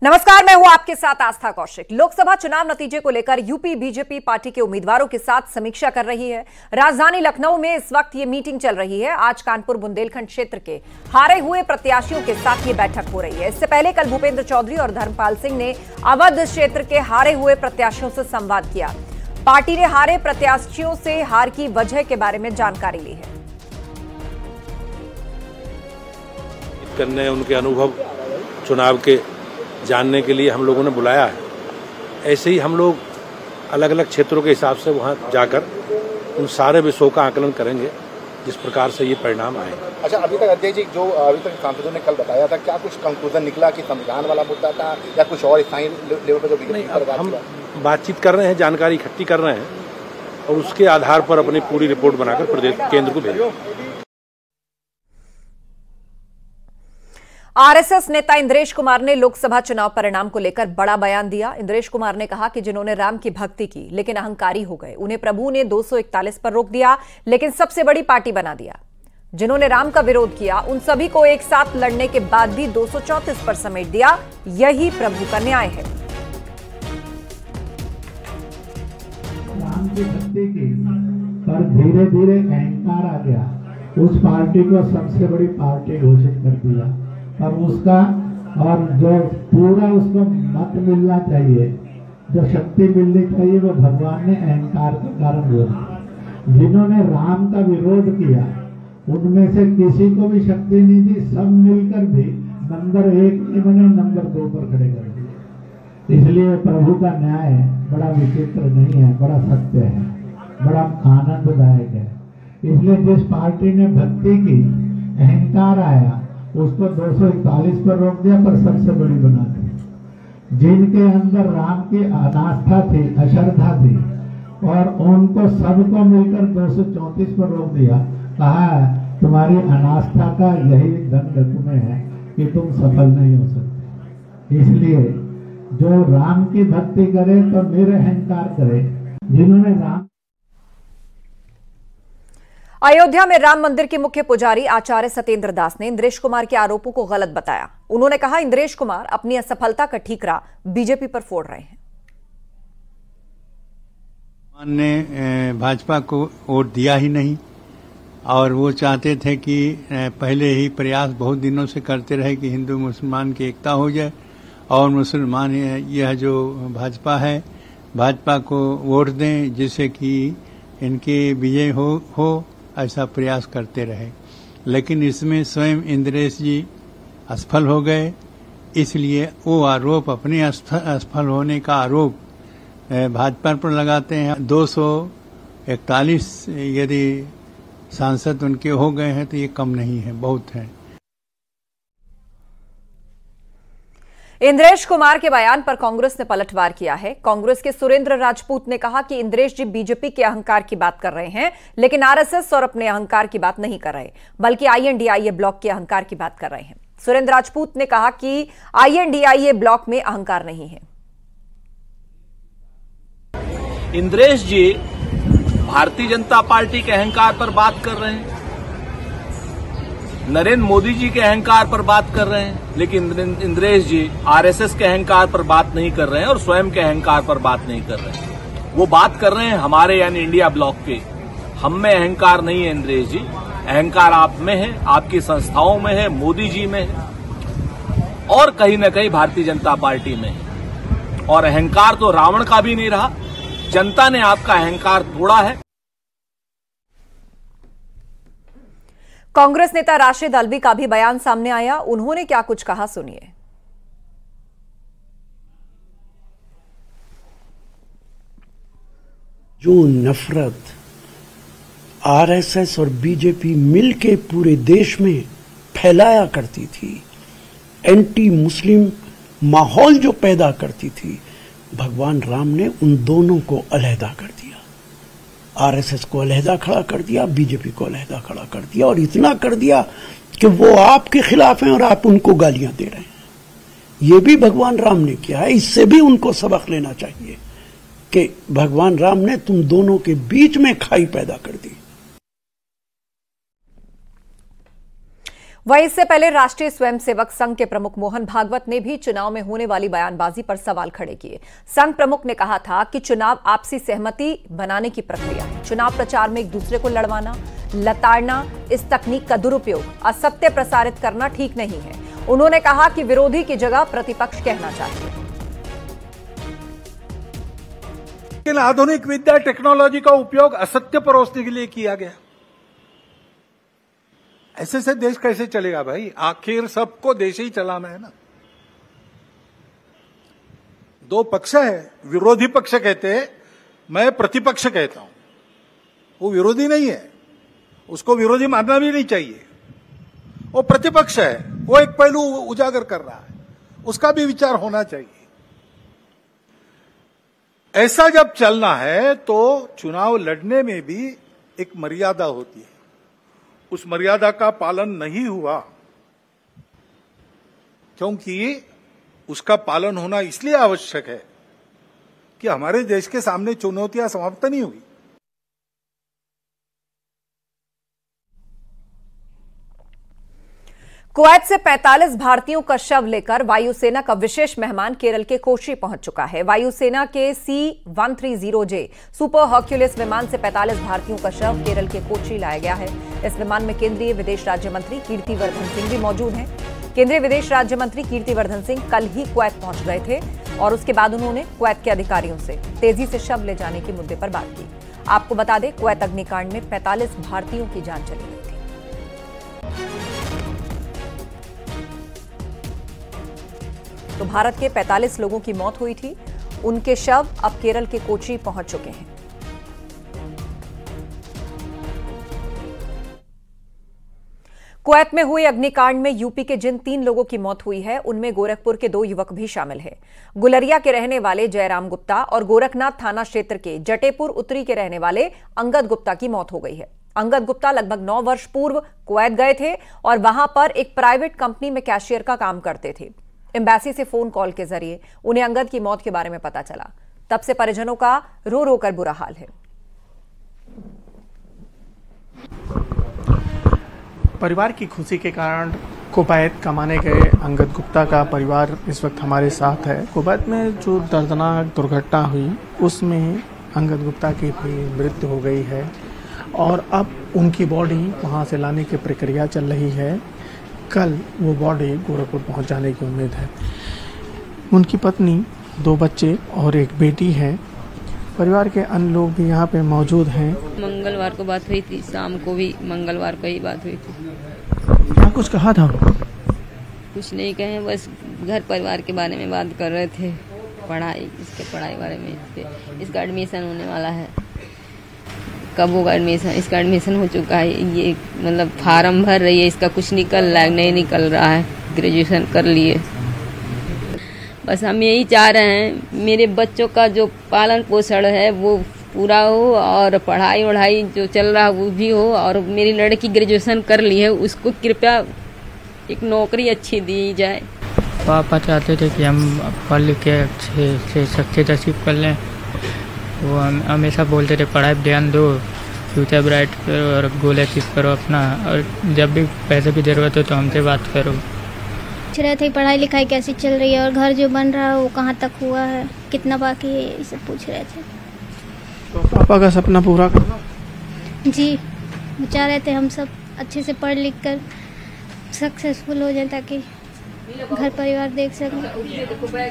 नमस्कार, मैं हूं आपके साथ आस्था कौशिक। लोकसभा चुनाव नतीजे को लेकर यूपी बीजेपी पार्टी के उम्मीदवारों के साथ समीक्षा कर रही है। राजधानी लखनऊ में इस वक्त ये मीटिंग चल रही है। आज कानपुर बुंदेलखंड क्षेत्र के हारे हुए प्रत्याशियों के साथ ये बैठक हो रही है। इससे पहले कल भूपेंद्र चौधरी और धर्मपाल सिंह ने अवध क्षेत्र के हारे हुए प्रत्याशियों से संवाद किया। पार्टी ने हारे प्रत्याशियों से हार की वजह के बारे में जानकारी ली है। करने उनके अनुभव चुनाव के जानने के लिए हम लोगों ने बुलाया है। ऐसे ही हम लोग अलग अलग क्षेत्रों के हिसाब से वहां जाकर उन सारे विषयों का आकलन करेंगे जिस प्रकार से ये परिणाम आए। अच्छा, अभी तक अध्यक्ष जी जो अभी तक सांसदों ने कल बताया था, क्या कुछ कंक्लूजन निकला कि संविधान वाला मुद्दा था या कुछ और स्थायी लेवल पर जो नहीं? अब हम बातचीत कर रहे हैं, जानकारी इकट्ठी कर रहे हैं और उसके आधार पर अपनी पूरी रिपोर्ट बनाकर प्रदेश केंद्र को भेजेंगे। आरएसएस नेता इंद्रेश कुमार ने लोकसभा चुनाव परिणाम को लेकर बड़ा बयान दिया। इंद्रेश कुमार ने कहा कि जिन्होंने राम की भक्ति की लेकिन अहंकारी हो गए, उन्हें प्रभु ने 241 पर रोक दिया लेकिन सबसे बड़ी पार्टी बना दिया। जिन्होंने राम का विरोध किया उन सभी को एक साथ लड़ने के बाद भी 234 पर समेट दिया। यही प्रभु का न्याय है। राम की भक्ति की पर धीरे धीरे अहंकार आ गया। उस पार्टी को सबसे बड़ी पार्टी घोषित कर दिया और उसका और जो पूरा उसको मत मिलना चाहिए, जो शक्ति मिलनी चाहिए, वो भगवान ने अहंकार के कारण दिया। जिन्होंने राम का विरोध किया उनमें से किसी को भी शक्ति नहीं दी, सब मिलकर भी नंबर 1 नहीं बने, नंबर 2 पर खड़े कर दिए। इसलिए प्रभु का न्याय बड़ा विचित्र नहीं है, बड़ा सत्य है, बड़ा आनंददायक है। इसलिए जिस पार्टी ने भक्ति की, अहंकार आया, उसको 241 पर रोक दिया पर सबसे बड़ी बना दी। जिनके अंदर राम की अनास्था थी, अश्रद्धा थी और उनको सबको मिलकर 234 पर रोक दिया। कहा तुम्हारी अनास्था का यही दंड तुम्हें है कि तुम सफल नहीं हो सकते। इसलिए जो राम की भक्ति करे तो निरअहंकार करे। जिन्होंने राम अयोध्या में राम मंदिर के मुख्य पुजारी आचार्य सत्येंद्र दास ने इंद्रेश कुमार के आरोपों को गलत बताया। उन्होंने कहा इंद्रेश कुमार अपनी असफलता का ठीकरा बीजेपी पर फोड़ रहे हैं। ने भाजपा को वोट दिया ही नहीं और वो चाहते थे कि पहले ही प्रयास बहुत दिनों से करते रहे कि हिंदू मुसलमान की एकता हो जाए और मुसलमान यह जो भाजपा है, भाजपा को वोट दें जिससे कि इनके विजय हो ऐसा प्रयास करते रहे। लेकिन इसमें स्वयं इंद्रेश जी असफल हो गए। इसलिए वो आरोप, अपने असफल होने का आरोप भाजपा पर लगाते हैं। 241 यदि सांसद उनके हो गए हैं तो ये कम नहीं है, बहुत है। इंद्रेश कुमार के बयान पर कांग्रेस ने पलटवार किया है। कांग्रेस के सुरेंद्र राजपूत ने कहा कि इंद्रेश जी बीजेपी के अहंकार की बात कर रहे हैं लेकिन आरएसएस और अपने अहंकार की बात नहीं कर रहे, बल्कि आईएनडीआईए ब्लॉक के अहंकार की बात कर रहे हैं। सुरेंद्र राजपूत ने कहा कि आईएनडीआईए ब्लॉक में अहंकार नहीं है। इंद्रेश जी भारतीय जनता पार्टी के अहंकार पर बात कर रहे हैं, नरेंद्र मोदी जी के अहंकार पर बात कर रहे हैं, लेकिन इंद्रेश जी आरएसएस के अहंकार पर बात नहीं कर रहे हैं और स्वयं के अहंकार पर बात नहीं कर रहे हैं। वो बात कर रहे हैं हमारे यानी इंडिया ब्लॉक के। हम में अहंकार नहीं है इंद्रेश जी, अहंकार आप में है, आपकी संस्थाओं में है, मोदी जी में है और कहीं न कहीं भारतीय जनता पार्टी में है। और अहंकार तो रावण का भी नहीं रहा, जनता ने आपका अहंकार तोड़ा है। कांग्रेस नेता राशिद अल्वी का भी बयान सामने आया। उन्होंने क्या कुछ कहा, सुनिए। जो नफरत आरएसएस और बीजेपी मिलके पूरे देश में फैलाया करती थी, एंटी मुस्लिम माहौल जो पैदा करती थी, भगवान राम ने उन दोनों को अलहदा कर दिया। आरएसएस को अलहदा खड़ा कर दिया, बीजेपी को अलहदा खड़ा कर दिया और इतना कर दिया कि वो आपके खिलाफ हैं और आप उनको गालियां दे रहे हैं। ये भी भगवान राम ने किया है। इससे भी उनको सबक लेना चाहिए कि भगवान राम ने तुम दोनों के बीच में खाई पैदा कर दी। वहीं इससे पहले राष्ट्रीय स्वयंसेवक संघ के प्रमुख मोहन भागवत ने भी चुनाव में होने वाली बयानबाजी पर सवाल खड़े किए। संघ प्रमुख ने कहा था कि चुनाव आपसी सहमति बनाने की प्रक्रिया है। चुनाव प्रचार में एक दूसरे को लड़वाना, लताड़ना, इस तकनीक का दुरुपयोग, असत्य प्रसारित करना ठीक नहीं है। उन्होंने कहा कि विरोधी की जगह प्रतिपक्ष कहना चाहिए। लेकिन आधुनिक विद्या टेक्नोलॉजी का उपयोग असत्य परोसने के लिए किया गया। ऐसे से देश कैसे चलेगा भाई? आखिर सबको देश ही चलाना है ना। दो पक्ष है, विरोधी पक्ष कहते हैं, मैं प्रतिपक्ष कहता हूं। वो विरोधी नहीं है, उसको विरोधी मानना भी नहीं चाहिए। वो प्रतिपक्ष है, वो एक पहलू उजागर कर रहा है, उसका भी विचार होना चाहिए। ऐसा जब चलना है तो चुनाव लड़ने में भी एक मर्यादा होती है। उस मर्यादा का पालन नहीं हुआ, क्योंकि उसका पालन होना इसलिए आवश्यक है कि हमारे देश के सामने चुनौतियां समाप्त नहीं हुई। कुवैत से 45 भारतीयों का शव लेकर वायुसेना का विशेष मेहमान केरल के कोची पहुंच चुका है। वायुसेना के C-130J सुपर हर्क्यूलिस विमान से 45 भारतीयों का शव केरल के कोची लाया गया है। इस विमान में केंद्रीय विदेश राज्य मंत्री कीर्तिवर्धन सिंह भी मौजूद हैं। केंद्रीय विदेश राज्य मंत्री कीर्तिवर्धन सिंह कल ही कुवैत पहुंच गए थे और उसके बाद उन्होंने कुवैत के अधिकारियों से तेजी से शव ले जाने के मुद्दे पर बात की। आपको बता दें, कुवैत अग्निकांड में 45 भारतीयों की जान चली गई थी। तो भारत के 45 लोगों की मौत हुई थी। उनके शव अब केरल के कोची पहुंच चुके हैं। कुवैत में हुए अग्निकांड में यूपी के जिन 3 लोगों की मौत हुई है, उनमें गोरखपुर के 2 युवक भी शामिल हैं। गुलरिया के रहने वाले जयराम गुप्ता और गोरखनाथ थाना क्षेत्र के जटेपुर उत्तरी के रहने वाले अंगद गुप्ता की मौत हो गई है। अंगद गुप्ता लगभग 9 वर्ष पूर्व कुवैत गए थे और वहां पर एक प्राइवेट कंपनी में कैशियर का काम करते थे। एम्बेसी से फोन कॉल के जरिए उन्हें अंगद की मौत के बारे में पता चला। तब से परिजनों का रो रो कर बुरा हाल है। परिवार की खुशी के कारण कुवैत कमाने गए अंगद गुप्ता का परिवार इस वक्त हमारे साथ है। कुवैत में जो दर्दनाक दुर्घटना हुई उसमें अंगद गुप्ता की भी मृत्यु हो गई है और अब उनकी बॉडी वहां से लाने की प्रक्रिया चल रही है। कल वो बॉडी गोरखपुर पहुंच जाने की उम्मीद है। उनकी पत्नी, 2 बच्चे और एक बेटी है। परिवार के अन्य लोग भी यहाँ पे मौजूद हैं। मंगलवार को बात हुई थी, शाम को भी मंगलवार को ही बात हुई थी। क्या कुछ कहा था? कुछ नहीं कहे, बस घर परिवार के बारे में बात कर रहे थे। पढ़ाई, इसके पढ़ाई बारे में, इसका एडमिशन होने वाला है, कब होगा एडमिशन, इसका एडमिशन हो चुका है, ये मतलब फार्म भर रही है, इसका कुछ निकल रहा है, नहीं निकल रहा है, ग्रेजुएशन कर लिए। बस हम यही चाह रहे हैं मेरे बच्चों का जो पालन पोषण है वो पूरा हो और पढ़ाई वढ़ाई जो चल रहा है वो भी हो, और मेरी लड़की ग्रेजुएशन कर ली है, उसको कृपया एक नौकरी अच्छी दी जाए। पापा चाहते थे कि हम पढ़ लिख के अच्छे से सक्सेस अचीव कर लें। वो हमेशा बोलते थे पढ़ाई ध्यान दो, फ्यूचर ब्राइट करो और गोल अचीव करो अपना, और जब भी पैसे की ज़रूरत हो तो हमसे बात करो। पूछ रहे थे पढ़ाई लिखाई कैसी चल रही है और घर जो बन रहा है वो कहाँ तक हुआ है, कितना बाकी है, ये सब पूछ रहे थे। तो पापा का सपना पूरा करना? जी, चाह रहे थे हम सब अच्छे से पढ़ लिख कर सक्सेसफुल हो जाए ताकि घर परिवार देख सकें।